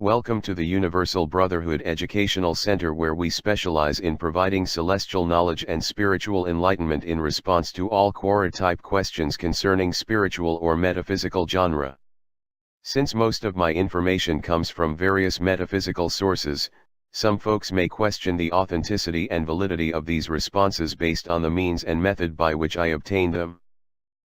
Welcome to the Universal Brotherhood Educational Center, where we specialize in providing celestial knowledge and spiritual enlightenment in response to all Quora-type questions concerning spiritual or metaphysical genre. Since most of my information comes from various metaphysical sources, some folks may question the authenticity and validity of these responses based on the means and method by which I obtain them.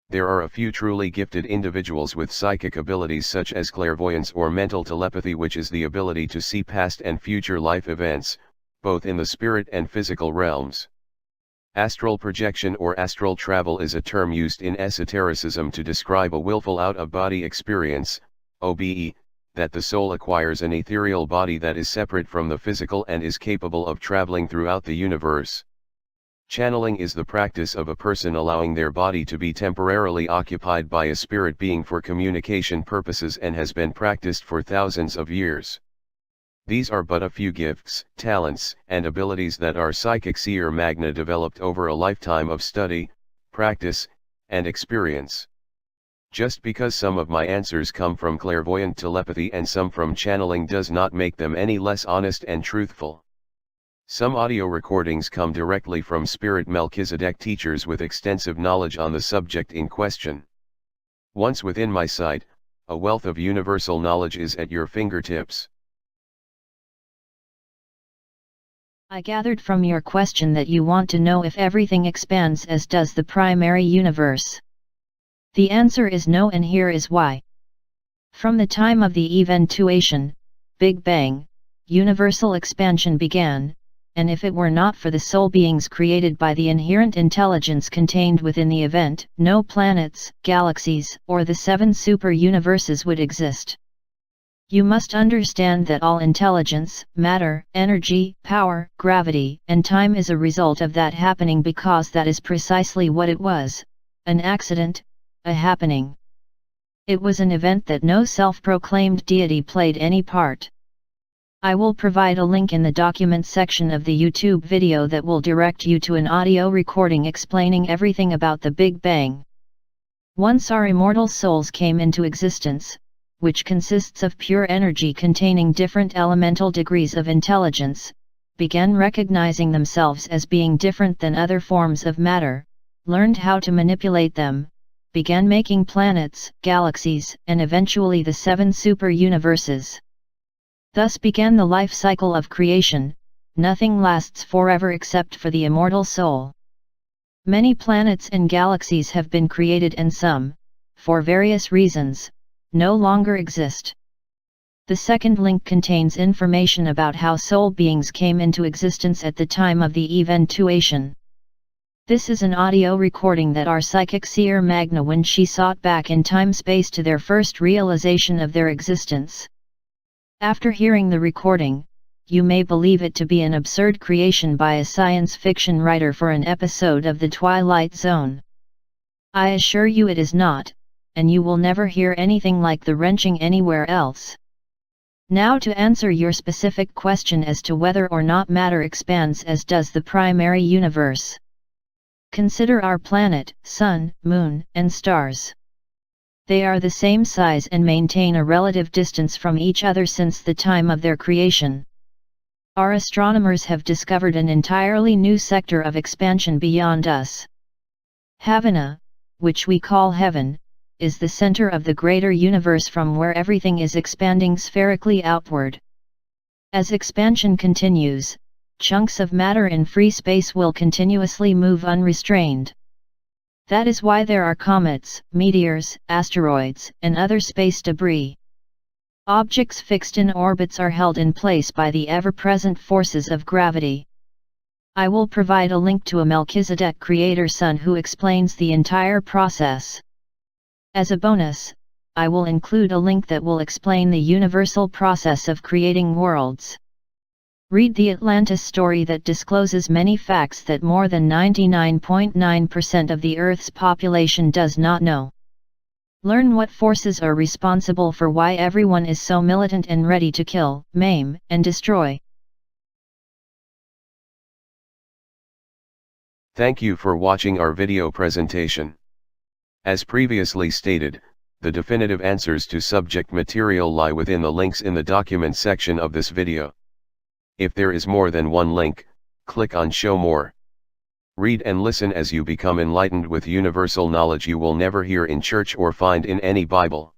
There are a few truly gifted individuals with psychic abilities such as clairvoyance or mental telepathy, which is the ability to see past and future life events, both in the spirit and physical realms. Astral projection or astral travel is a term used in esotericism to describe a willful out-of-body experience, OBE, that the soul acquires an ethereal body that is separate from the physical and is capable of traveling throughout the universe. Channeling is the practice of a person allowing their body to be temporarily occupied by a spirit being for communication purposes and has been practiced for thousands of years. These are but a few gifts, talents, and abilities that our psychic seer Magna developed over a lifetime of study, practice, and experience. Just because some of my answers come from clairvoyant telepathy and some from channeling does not make them any less honest and truthful. Some audio recordings come directly from Spirit Melchizedek teachers with extensive knowledge on the subject in question. Once within my sight, a wealth of universal knowledge is at your fingertips. I gathered from your question that you want to know if everything expands as does the primary universe. The answer is no, and here is why. From the time of the Eventuation, Big Bang, universal expansion began, and if it were not for the soul beings created by the inherent intelligence contained within the event, no planets, galaxies, or the 7 super-universes would exist. You must understand that all intelligence, matter, energy, power, gravity, and time is a result of that happening, because that is precisely what it was: an accident, a happening. It was an event that no self-proclaimed deity played any part. I will provide a link in the document section of the YouTube video that will direct you to an audio recording explaining everything about the Big Bang. Once our immortal souls came into existence, which consists of pure energy containing different elemental degrees of intelligence, began recognizing themselves as being different than other forms of matter, learned how to manipulate them, began making planets, galaxies, and eventually the 7 super-universes. Thus began the life cycle of creation. Nothing lasts forever except for the immortal soul. Many planets and galaxies have been created, and some, for various reasons, no longer exist. The second link contains information about how soul beings came into existence at the time of the Eventuation. This is an audio recording that our psychic seer Magna when she sought back in time-space to their first realization of their existence. After hearing the recording, you may believe it to be an absurd creation by a science fiction writer for an episode of The Twilight Zone. I assure you it is not, and you will never hear anything like the wrenching anywhere else. Now to answer your specific question as to whether or not matter expands as does the primary universe. Consider our planet, sun, moon, and stars. They are the same size and maintain a relative distance from each other since the time of their creation. Our astronomers have discovered an entirely new sector of expansion beyond us. Havana, which we call heaven, is the center of the greater universe from where everything is expanding spherically outward. As expansion continues, chunks of matter in free space will continuously move unrestrained. That is why there are comets, meteors, asteroids, and other space debris. Objects fixed in orbits are held in place by the ever-present forces of gravity. I will provide a link to a Melchizedek creator son who explains the entire process. As a bonus, I will include a link that will explain the universal process of creating worlds. Read the Atlantis story that discloses many facts that more than 99.9% of the Earth's population does not know. Learn what forces are responsible for why everyone is so militant and ready to kill, maim, and destroy. Thank you for watching our video presentation. As previously stated, the definitive answers to subject material lie within the links in the document section of this video. If there is more than one link, click on Show More. Read and listen as you become enlightened with universal knowledge you will never hear in church or find in any Bible.